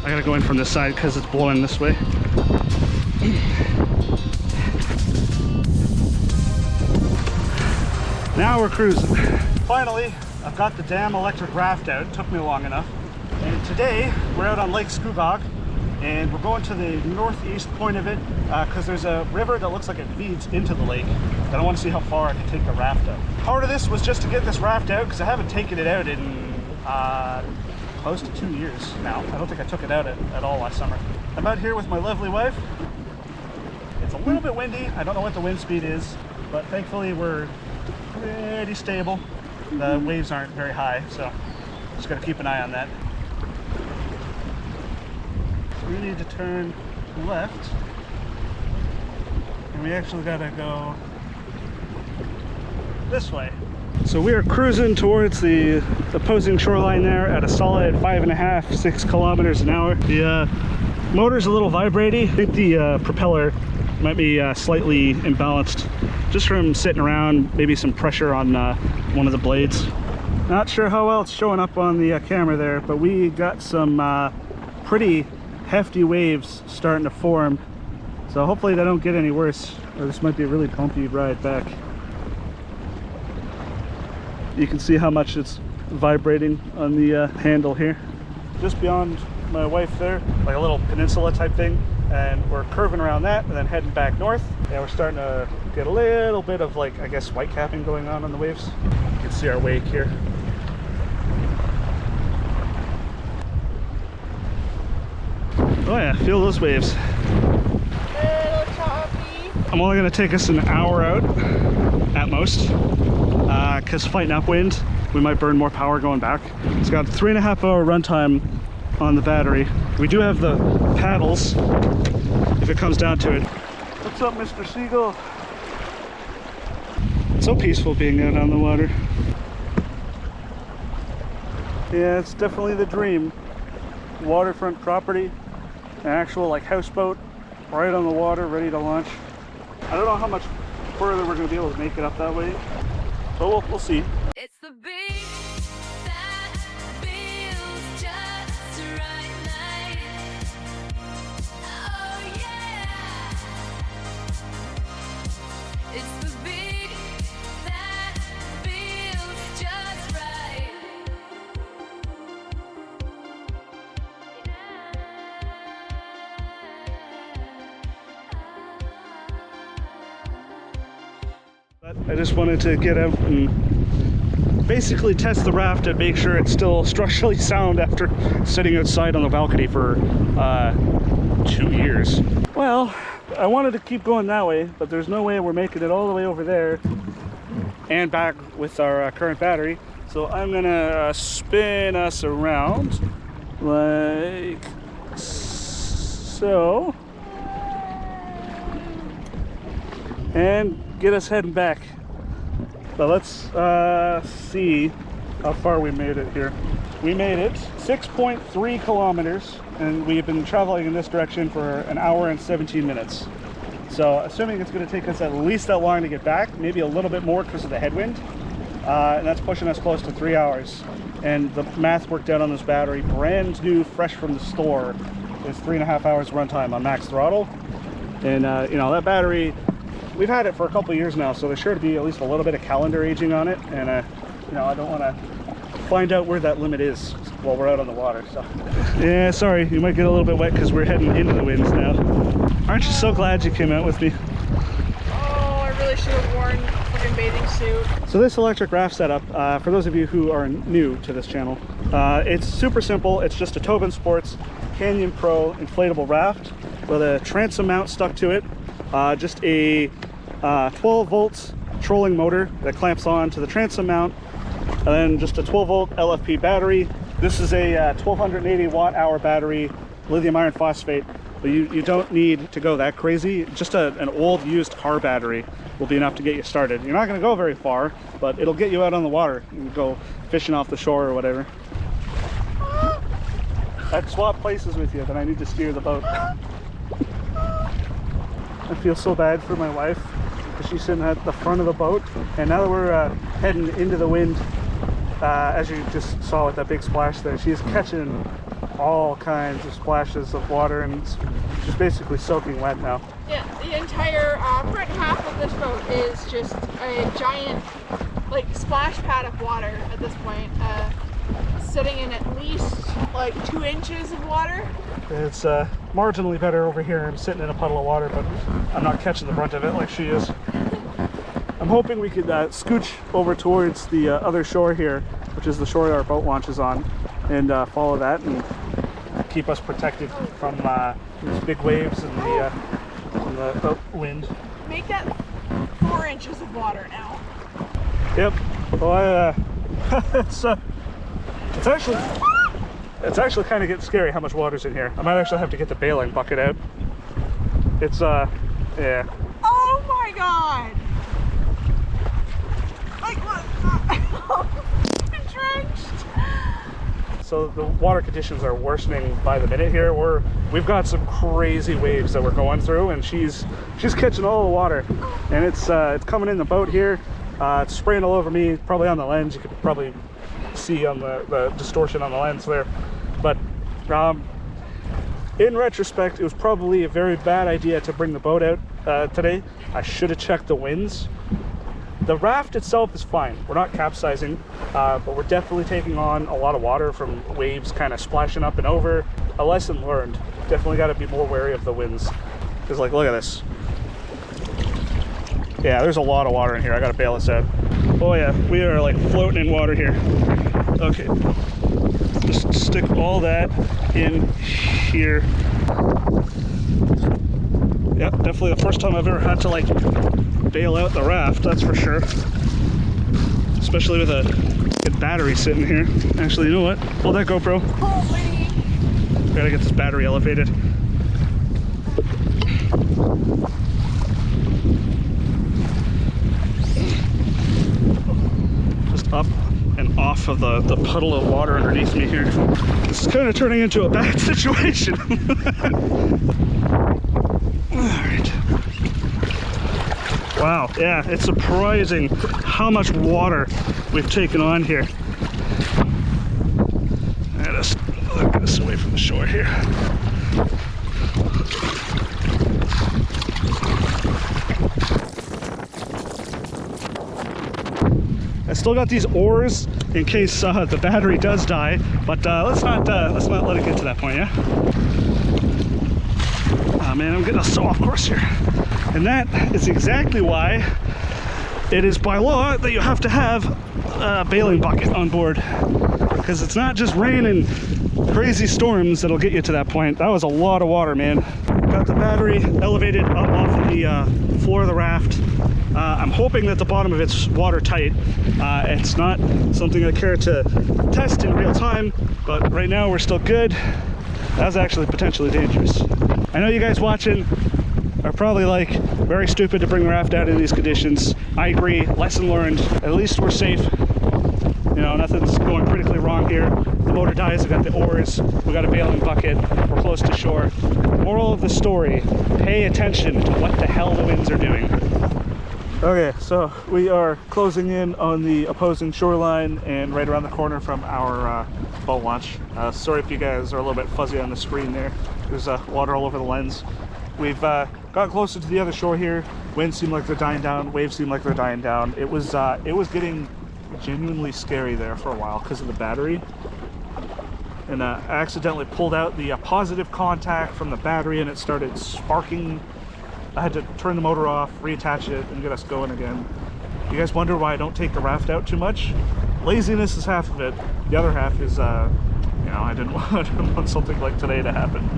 I gotta go in from this side because it's blowing this way. Now we're cruising. Finally, I've got the damn electric raft out. It took me long enough. And today, we're out on Lake Scugog, and we're going to the northeast point of it because there's a river that looks like it feeds into the lake. And I want to see how far I can take the raft out. Part of this was just to get this raft out because I haven't taken it out in close to 2 years now. I don't think I took it out at all last summer. I'm out here with my lovely wife. It's a little bit windy. I don't know what the wind speed is, but thankfully we're pretty stable. The waves aren't very high, so just got to keep an eye on that. We need to turn left, and we actually got to go this way. So we are cruising towards the opposing shoreline there at a solid 5.5 to 6 kilometers an hour. The motor's a little vibrating. I think the propeller might be slightly imbalanced just from sitting around, maybe some pressure on one of the blades. Not sure how well it's showing up on the camera there, but we got some pretty hefty waves starting to form. So hopefully they don't get any worse, or this might be a really bumpy ride back. You can see how much it's vibrating on the handle here. Just beyond my wife there, like a little peninsula type thing, and we're curving around that and then heading back north. Yeah, we're starting to get a little bit of, like, I guess, white capping going on the waves. You can see our wake here. Oh yeah, feel those waves. Little choppy. I'm only gonna take us an hour out at most, because fighting upwind, we might burn more power going back. It's got a 3.5 hour runtime on the battery. We do have the paddles if it comes down to it. What's up, Mr. Seagull? It's so peaceful being out on the water. Yeah, it's definitely the dream. Waterfront property, an actual like houseboat right on the water, ready to launch. I don't know how much further we're going to be able to make it up that way, but we'll see. It's the beat that feels just right night. Oh yeah. It's the beat that feels just right. But I just wanted to get out and basically test the raft and make sure it's still structurally sound after sitting outside on the balcony for 2 years. Well, I wanted to keep going that way, but there's no way we're making it all the way over there and back with our current battery. So I'm gonna spin us around like so and get us heading back. But let's see how far we made it here. We made it 6.3 kilometers, and we've been traveling in this direction for an hour and 17 minutes. So assuming it's going to take us at least that long to get back, maybe a little bit more because of the headwind, and that's pushing us close to 3 hours. And the math worked out on this battery, brand new, fresh from the store, is 3.5 hours runtime on max throttle. And you know, that battery, we've had it for a couple of years now, so there's sure to be at least a little bit of calendar aging on it. And you know, I don't want to find out where that limit is while we're out on the water. So yeah, sorry, you might get a little bit wet because we're heading into the winds now. Aren't you so glad you came out with me? Oh, I really should have worn a fucking bathing suit. So this electric raft setup, for those of you who are new to this channel, it's super simple. It's just a Tobin Sports Canyon Pro inflatable raft with a transom mount stuck to it, just a 12 volt trolling motor that clamps on to the transom mount, and then just a 12 volt LFP battery. This is a 1280 watt hour battery, lithium iron phosphate, but you don't need to go that crazy. Just an old used car battery will be enough to get you started. You're not going to go very far, but it'll get you out on the water. You can go fishing off the shore or whatever. I'd swap places with you, then I need to steer the boat. I feel so bad for my wife because she's sitting at the front of the boat, and now that we're heading into the wind, as you just saw with that big splash there, she's catching all kinds of splashes of water, and it's just basically soaking wet now. Yeah, the entire front half of this boat is just a giant, like, splash pad of water at this point, sitting in at least like 2 inches of water. It's marginally better over here. I'm sitting in a puddle of water, but I'm not catching the brunt of it like she is. I'm hoping we could scooch over towards the other shore here, which is the shore that our boat launch is on, and follow that and keep us protected from these big waves and the wind. Make that 4 inches of water now. Yep. Well, it's actually kind of getting scary how much water's in here. I might actually have to get the bailing bucket out. It's yeah. Oh my god! Like what? I'm drenched. So the water conditions are worsening by the minute here. We've got some crazy waves that we're going through, and she's catching all the water, and it's coming in the boat here. It's spraying all over me, probably on the lens. You could probably see on the distortion on the lens there. But in retrospect, it was probably a very bad idea to bring the boat out today. I should have checked the winds. The raft itself is fine. We're not capsizing, but we're definitely taking on a lot of water from waves kind of splashing up and over. A lesson learned. Definitely got to be more wary of the winds. Because, like, look at this. Yeah, there's a lot of water in here. I got to bail this out. Oh yeah, we are like floating in water here. Okay, just stick all that in here. Yeah, definitely the first time I've ever had to like bail out the raft, that's for sure. Especially with a battery sitting here. Actually, you know what? Hold that GoPro. Holy. Gotta get this battery elevated. Just up and off of the puddle of water underneath me here. This is kind of turning into a bad situation. Alright. Wow, yeah, it's surprising how much water we've taken on here. Let's get us away from the shore here. I still got these oars in case the battery does die, but let's not let it get to that point, yeah? Oh man, I'm getting us so off course here. And that is exactly why it is by law that you have to have a bailing bucket on board, because it's not just rain and crazy storms that'll get you to that point. That was a lot of water, man. Got the battery elevated up off of the floor of the raft. I'm hoping that the bottom of it's watertight. It's not something I care to test in real time, but right now we're still good. That's actually potentially dangerous. I know you guys watching are probably like, very stupid to bring the raft out in these conditions. I agree, lesson learned. At least we're safe. You know, nothing's going critically wrong here. The motor dies, we got the oars, we got a bailing bucket, we're close to shore. Moral of the story, pay attention to what the hell the winds are doing. Okay, so we are closing in on the opposing shoreline and right around the corner from our boat launch. Sorry if you guys are a little bit fuzzy on the screen there. There's water all over the lens. We've got closer to the other shore here. Winds seem like they're dying down, waves seem like they're dying down. It was getting genuinely scary there for a while because of the battery. And I accidentally pulled out the positive contact from the battery and it started sparking. I had to turn the motor off, reattach it, and get us going again. You guys wonder why I don't take the raft out too much? Laziness is half of it. The other half is, you know, I didn't want something like today to happen.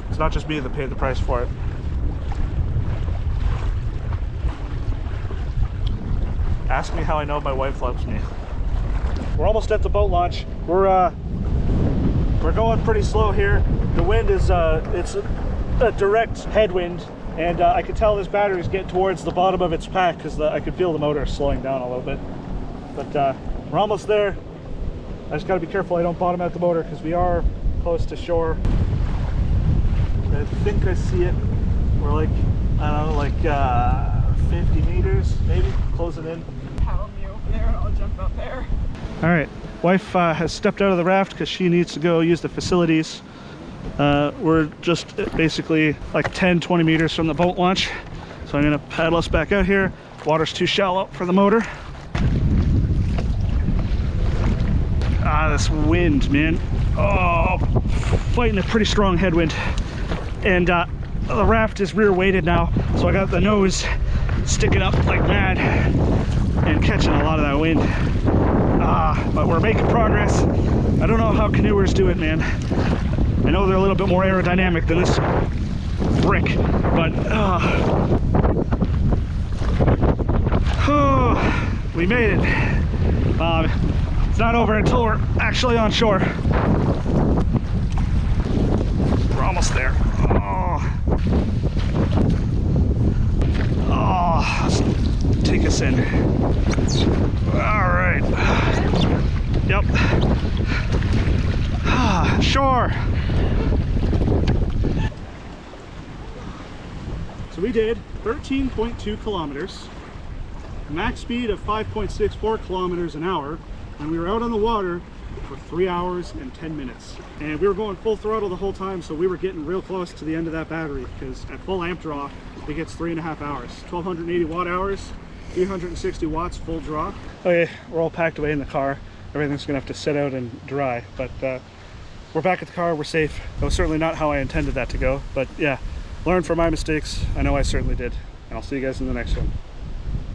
It's not just me that paid the price for it. Ask me how I know my wife loves me. We're almost at the boat launch. We're going pretty slow here. The wind is, it's a direct headwind. And I could tell this battery's getting towards the bottom of its pack because I could feel the motor slowing down a little bit. But we're almost there. I just got to be careful I don't bottom out the motor because we are close to shore. I think I see it. We're like, I don't know, like 50 meters maybe, closing in. Paddle me over there and I'll jump up there. All right. Wife has stepped out of the raft because she needs to go use the facilities. We're just basically like 10-20 meters from the boat launch. So I'm gonna paddle us back out here. Water's too shallow for the motor. Ah, this wind, man. Oh, fighting a pretty strong headwind. And the raft is rear weighted now, so I got the nose sticking up like mad and catching a lot of that wind. But we're making progress. I don't know how canoers do it, man. I know they're a little bit more aerodynamic than this brick, but we made it. It's not over until we're actually on shore. We're almost there. Let's take us in. All right. Yep. Shore. So we did 13.2 kilometers, max speed of 5.64 kilometers an hour, and we were out on the water for 3 hours and 10 minutes. And we were going full throttle the whole time, so we were getting real close to the end of that battery, because at full amp draw, it gets 3.5 hours. 1280 watt hours, 360 watts full draw. Okay, we're all packed away in the car. Everything's gonna have to sit out and dry, but we're back at the car, we're safe. That was certainly not how I intended that to go, but yeah, learn from my mistakes. I know I certainly did. And I'll see you guys in the next one.